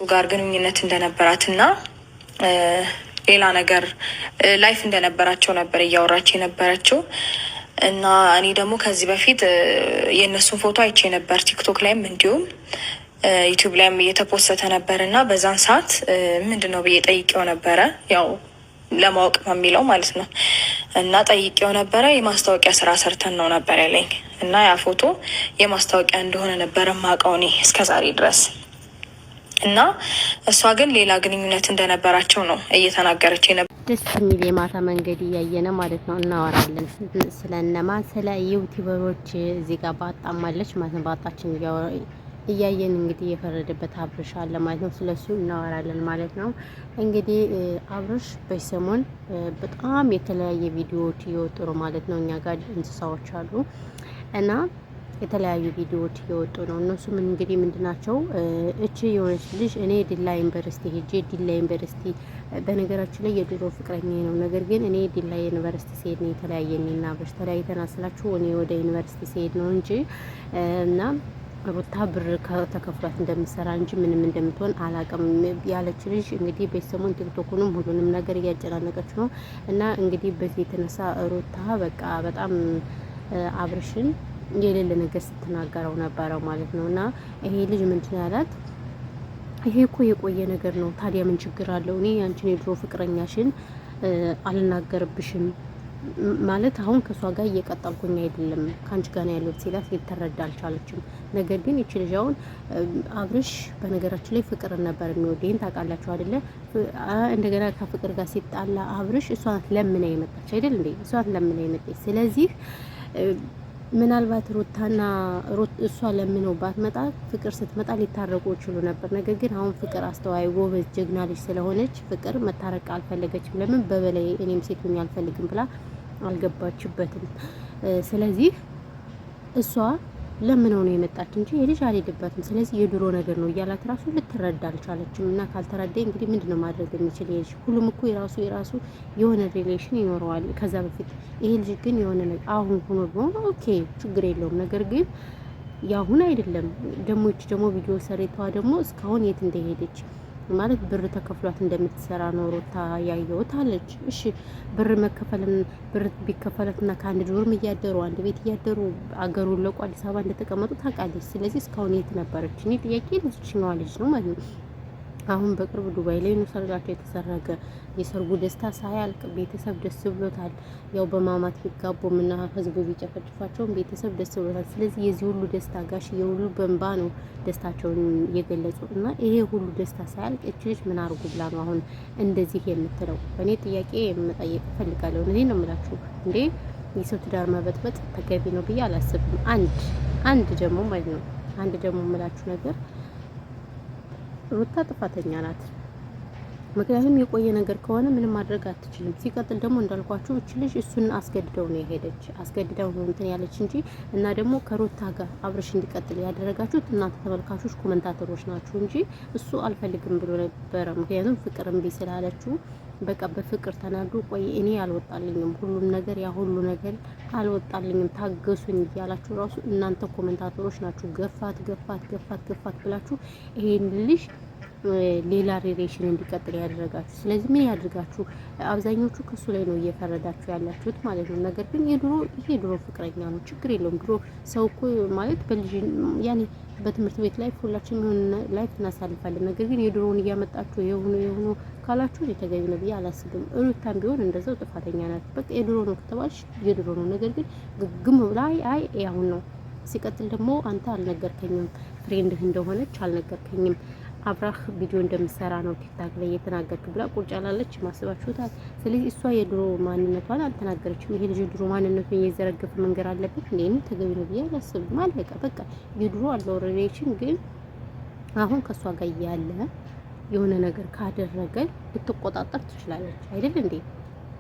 ጋር ግንኙነት እንደነበራትና ሌላ ነገር ላይፍ እንደነበራቸው ነበር እያወራች የነበረችው። እና እኔ ደግሞ ከዚህ በፊት የእነሱን ፎቶ አይቼ ነበር፣ ቲክቶክ ላይም እንዲሁም ዩቲዩብ ላይም እየተፖሰተ ነበር። እና በዛን ሰዓት ምንድን ነው ብዬ ጠይቄው ነበረ፣ ያው ለማወቅ በሚለው ማለት ነው። እና ጠይቄው ነበረ። የማስታወቂያ ስራ ሰርተን ነው ነበር ያለኝ። እና ያ ፎቶ የማስታወቂያ እንደሆነ ነበረ ማውቀው እኔ እስከዛሬ ድረስ። እና እሷ ግን ሌላ ግንኙነት እንደነበራቸው ነው እየተናገረች ነበር። ደስ የሚል የማታ መንገድ እያየነ ማለት ነው። እናወራለን ስለነማ ስለ ዩቲዩበሮች እዚህ ጋር ባጣማለች ማለት ነው። ባጣችን እያየን እንግዲህ የፈረደበት አብርሽ አለ ማለት ነው። ስለሱ እናወራለን ማለት ነው። እንግዲህ አብርሽ በሰሞን በጣም የተለያየ ቪዲዮዎች እየወጡ ነው ማለት ነው። እኛ ጋር እንስሳዎች አሉ እና የተለያዩ ቪዲዮዎች እየወጡ ነው። እነሱም እንግዲህ ምንድናቸው? እቺ የሆነች ልጅ እኔ ዲላ ዩኒቨርሲቲ ሄጄ ዲላ ዩኒቨርሲቲ በነገራችን ላይ የድሮ ፍቅረኛ ነው። ነገር ግን እኔ ዲላ ዩኒቨርሲቲ ሲሄድ ነው የተለያየኝና አብርሽ ተለያይተና ስላችሁ እኔ ወደ ዩኒቨርሲቲ ሲሄድ ነው እንጂ እና ሩታ ብር ተከፍሏት እንደምትሰራ እንጂ ምንም እንደምትሆን አላውቅም ያለች ልጅ እንግዲህ በሰሞን ቲክቶኩንም ሁሉንም ነገር እያጨናነቀች ነው። እና እንግዲህ በዚህ የተነሳ ሩታ በቃ በጣም አብርሽን የሌለ ነገር ስትናገረው ነበረው ማለት ነው። እና ይሄ ልጅ ምንድነው ያላት? ይሄ እኮ የቆየ ነገር ነው፣ ታዲያ ምን ችግር አለው? እኔ አንቺን የድሮ ፍቅረኛሽን አልናገርብሽም ማለት አሁን ከሷ ጋር እየቀጠልኩኝ አይደለም ካንቺ ጋር ነው ያለሁት ሲላት ልትረዳ አልቻለችም። ነገር ግን እቺ ልጅ አሁን አብርሽ በነገራችን ላይ ፍቅር ነበር የሚወድ፣ ይሄን ታውቃላችሁ አይደለ? እንደገና ከፍቅር ጋር ሲጣላ አብርሽ እሷን ለምን አይመጣች አይደል እንዴ? እሷን ለምን አይመጣች? ስለዚህ ምናልባት ሩታና እሷ ለምነው ባትመጣ ፍቅር ስትመጣ ሊታረቁ ይችሉ ነበር። ነገር ግን አሁን ፍቅር አስተዋይ ጎበዝ ጀግና ልጅ ስለሆነች ፍቅር መታረቅ አልፈለገችም። ለምን በበላይ እኔም ሴቱኝ አልፈልግም ብላ አልገባችበትም። ስለዚህ እሷ ለምነው ነው የመጣች እንጂ የልጅ አልሄድበትም። ስለዚህ የድሮ ነገር ነው እያላት ራሱ ልትረዳ አልቻለችም። እና ካልተረዳኝ እንግዲህ ምንድነው ማድረግ የሚችል? የልጅ ሁሉም እኮ የራሱ የሆነ ሪሌሽን ይኖረዋል ከዛ በፊት። ይሄ ልጅ ግን የሆነ ነገር አሁን ሆኖ ቢሆን ኦኬ ችግር የለውም። ነገር ግን ያሁን አይደለም። ደግሞ ቪዲዮ ሰሬቷ ደግሞ እስካሁን የት እንደሄደች ማለት ብር ተከፍሏት እንደምትሰራ ነው ሩታ ያየሁት አለች። እሺ ብር ቢከፈላትና ከአንድ ዶርም እያደሩ አንድ ቤት እያደሩ አገሩን ለቆ አዲስ አበባ እንደተቀመጡ ታውቃለች። ስለዚህ እስካሁን የት ነበረች? እኔ ጥያቄ ልጅችኛዋ ልጅ ነው ማለት ነው። አሁን በቅርብ ዱባይ ላይ ነው ሰርጋቸው የተሰረገ። የሰርጉ ደስታ ሳያልቅ ቤተሰብ ደስ ብሎታል። ያው በማማት ቢጋቡም እና ህዝቡ ቢጨፈጭፋቸውም ቤተሰብ ደስ ብሎታል። ስለዚህ የዚህ ሁሉ ደስታ ጋሽ የሁሉ በንባ ነው ደስታቸውን የገለጹ እና ይሄ ሁሉ ደስታ ሳያልቅ እቺ ልጅ ምን አርጉ ብላ ነው አሁን እንደዚህ የምትለው? እኔ ጥያቄ የምጠይቅ ፈልጋለሁ። እኔ ነው የምላችሁ እንዴ የሰው ትዳር መበጥበጥ ተገቢ ነው ብዬ አላስብም። አንድ ደግሞ ማለት ነው አንድ ደግሞ የምላችሁ ነገር ሩታ ጥፋተኛ ናት። ምክንያቱም የቆየ ነገር ከሆነ ምንም ማድረግ አትችልም። ሲቀጥል ደግሞ እንዳልኳችሁ እቺ ልጅ እሱን አስገድደው ነው የሄደች፣ አስገድደው ነው እንትን ያለች እንጂ እና ደግሞ ከሩታ ጋር አብርሽ እንዲቀጥል ያደረጋችሁት እናንተ ተመልካቾች ኮመንታተሮች ናችሁ እንጂ እሱ አልፈልግም ብሎ ነበረ። ምክንያቱም ፍቅር እምቢ ስላለችው በቃ በፍቅር ተናዱ። ቆይ እኔ አልወጣልኝም ሁሉም ነገር ያ ሁሉ ነገር አልወጣልኝም ታገሱኝ እያላችሁ ራሱ እናንተ ኮመንታተሮች ናችሁ ገፋት ብላችሁ ይሄን ልጅ ሌላ ሪሌሽን እንዲቀጥል ያደረጋችሁ። ስለዚህ ምን ያድርጋችሁ? አብዛኞቹ ከሱ ላይ ነው እየፈረዳችሁ ያላችሁት ማለት ነው። ነገር ግን የድሮ ፍቅረኛ ነው፣ ችግር የለውም። ድሮ ሰው እኮ ማለት በልጅ ያኔ በትምህርት ቤት ላይ ሁላችንም የሆነ ላይፍ እናሳልፋለን። ነገር ግን የድሮውን እያመጣችሁ የሆኑ ካላችሁ የተገቢ ነው ብዬ አላስብም። ሩታም ቢሆን እንደዛው ጥፋተኛ ናት። በቃ የድሮ ነው ከተባልሽ የድሮ ነው። ነገር ግን ግግም ብላ አይ ያሁን ነው። ሲቀጥል ደግሞ አንተ አልነገርከኝም፣ ፍሬንድህ እንደሆነች አልነገርከኝም። አብራህ ቪዲዮ እንደምሰራ ነው ቲክታክ ላይ እየተናገርክ ብላ ቁጭ አላለች። ማስባችሁታል። ስለዚህ እሷ የድሮ ማንነቷን አልተናገረችም። ይሄ ልጅ ድሮ ማንነቱን እየዘረገፈ መንገር አለበት እንዴ? ተገቢ ነው ብዬ አላስብም። አለቀ በቃ። የድሮ አለው ሪሌሽን ግን አሁን ከሷ ጋር ያለ የሆነ ነገር ካደረገ ልትቆጣጠር ትችላለች አይደል እንዴ?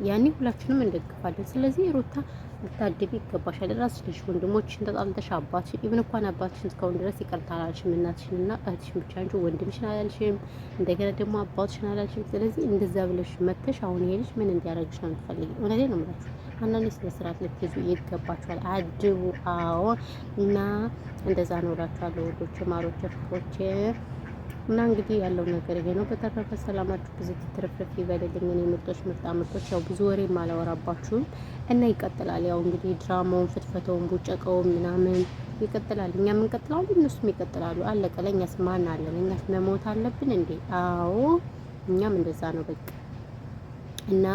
ያኔ ሁላችንም እንደግፋለን። ስለዚህ ሩታ ልታድቢ ይገባሻል። ራስሽ ልጅ ወንድሞችሽን ተጣልተሽ አባትሽን ኢቭን እንኳን አባትሽን እስካሁን ድረስ ይቅርታ አላልሽም። እናትሽንና እህትሽን ብቻ እንጂ ወንድምሽን አላልሽም። እንደገና ደግሞ አባትሽን አላልሽም። ስለዚህ እንደዛ ብለሽ መተሽ አሁን ይሄ ልጅ ምን እንዲያደርግሽ ነው የምትፈልጊው? እውነቴን ነው የምላችሁ። አንዳንዴ ስለ ስርዓት ልትይዙ ይገባችኋል። አድቡ። አዎ እና እንደዛ ነው እላችኋለሁ። ወዶች ማሮች ፍቅሮች እና እንግዲህ ያለው ነገር ይሄ ነው። በተረፈ ሰላማችሁ ብዙ ትርፍርፍ ይበልልኝ። እኔ ምርጦች ምርጦች ያው ብዙ ወሬ ማላወራባችሁም እና ይቀጥላል። ያው እንግዲህ ድራማውን፣ ፍትፈተውን፣ ቡጨቀውን ምናምን ይቀጥላል። እኛም እንቀጥላለን፣ እነሱም ይቀጥላሉ። አለቀ። ለእኛስ ማን አለን? እኛስ መሞት አለብን እንዴ? አዎ እኛም እንደዛ ነው በቃ። እና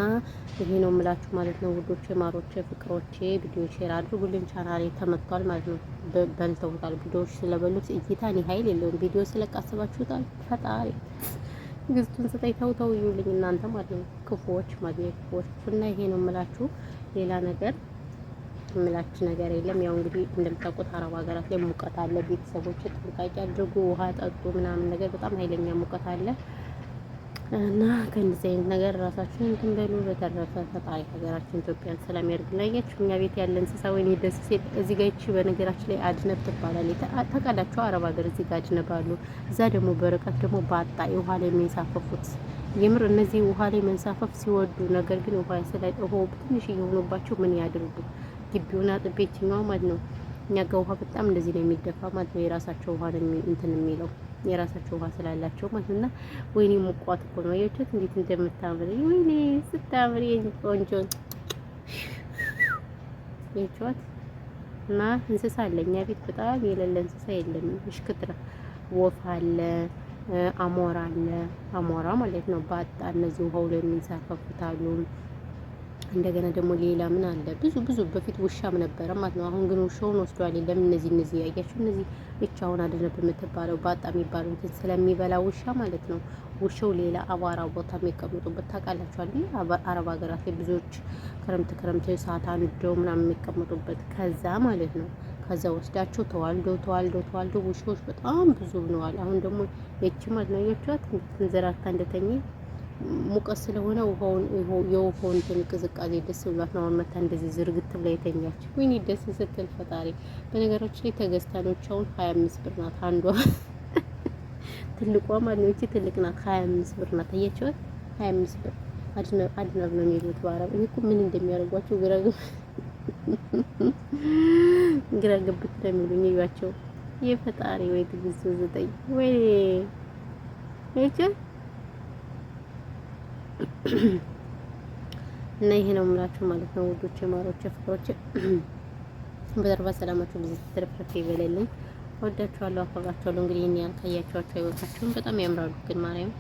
ይሄ ነው የምላችሁ ማለት ነው ውዶቼ፣ ማሮቼ፣ ፍቅሮቼ። ቪዲዮ ሼር አድርጉልኝ። ቻናሌ ተመቷል ማለት ነው። በልተውታል። ቪዲዮዎች ስለበሉት እይታ እኔ ኃይል የለውም። ቪዲዮ ስለቃስባችሁታል። ፈጣሪ ግዝቱን ስጠኝ። ተው ይሉልኝ እናንተ ማለት ነው ክፉዎች ማለት ነው ክፉዎች። እና ይሄ ነው የምላችሁ። ሌላ ነገር የምላችሁ ነገር የለም። ያው እንግዲህ እንደምታውቁት አረብ ሀገራት ላይ ሙቀት አለ። ቤተሰቦች ጥንቃቄ አድርጉ። ውሃ ጠጡ ምናምን ነገር በጣም ኃይለኛ ሙቀት አለ። እና ከእንደዚህ አይነት ነገር ራሳችሁን እንትን በሉ። በተረፈ ፈጣሪ ሀገራችን ኢትዮጵያን ሰላም ያድርግላችሁ። እኛ ቤት ያለ እንስሳ ወይ ደስ ሲል እዚህ ጋር ይቺ በነገራችን ላይ አጅነብ ትባላለች። ተቃዳችሁ አረብ ሀገር እዚህ ጋር አጅነብ አሉ። እዛ ደግሞ በርቀት ደግሞ ባጣ ውሃ ላይ የሚንሳፈፉት የምር እነዚህ ውሃ ላይ መንሳፈፍ ሲወዱ፣ ነገር ግን ውሃ ስላይ ውሃው ትንሽ እየሆኑባቸው ምን ያድርጉ? ግቢውን አጥቤችኛው ማለት ነው። እኛ ጋር ውሃ በጣም እንደዚህ ነው የሚደፋ ማለት ነው። የራሳቸው ውሃ ነው እንትን የሚለው የራሳቸው ውሃ ስላላቸው ማለት ነው። እና ወይኔ ሙቋት እኮ ነው አያችሁት እንዴት እንደምታምር። ወይኔ ስታምር የኔ ቆንጆ ያችኋት። እና እንስሳ አለ እኛ ቤት በጣም የሌለ እንስሳ የለም። እሽክትራ ወፍ አለ፣ አሞራ አለ። አሞራ ማለት ነው ባጣ። እነዚህ ውሃው ላይ የሚንሳፈፉት አሉ። እንደገና ደግሞ ሌላ ምን አለ? ብዙ በፊት ውሻም ነበረ ማለት ነው። አሁን ግን ውሻውን ወስዷል። ለምን እነዚህ ያያችሁ እነዚህ ብቻውን አይደለም የምትባለው ባጣ የሚባለው እንትን ስለሚበላ ውሻ ማለት ነው። ውሻው ሌላ አቧራ ቦታ የሚቀመጡበት ታውቃላችሁ አይደል? አረብ ሀገራት ላይ ብዙዎች ክረምት ሰዓት አንደው ምናምን የሚቀመጡበት ከዛ ማለት ነው። ከዛ ወስዳቸው ተዋልደው ውሾች በጣም ብዙ ነዋል። አሁን ደግሞ የቺ ማለት ነው ያያችኋት እንዘራታ እንደተኝ ሙቀት ስለሆነ የውሃውን ቅዝቃዜ ደስ ብሏት ነው መታ እንደዚህ ዝርግት ብላ የተኛች። ወይኔ ደስ ስትል ፈጣሪ። በነገራችን ላይ ተገዝታኖች አሁን 25 ብር ናት አንዷ። ትልቋ ማለት ነው። እቺ ትልቅ ናት 25 ብር ናት። አያችኋት 25 ብር። አድነር ነው የሚሉት በአረብ። እኔ እኮ ምን እንደሚያደርጓቸው ግራ ገብት ነው የሚሉኝ። እዩዋቸው የፈጣሪ ወይ ትግስቱ ዘጠኝ ወይ እቺ እና ይሄ ነው የምላችሁ ማለት ነው ውዶቼ፣ ማሮቼ፣ ፍቅሮቼ። በተረፈ ሰላማችሁ ብዙ ትርፍርፍ ይበለልኝ። ወዳችኋለሁ፣ አፈቅራችኋለሁ። እንግዲህ እኔ ያልካያችኋቸው ህይወታችሁን በጣም ያምራሉ ግን ማርያም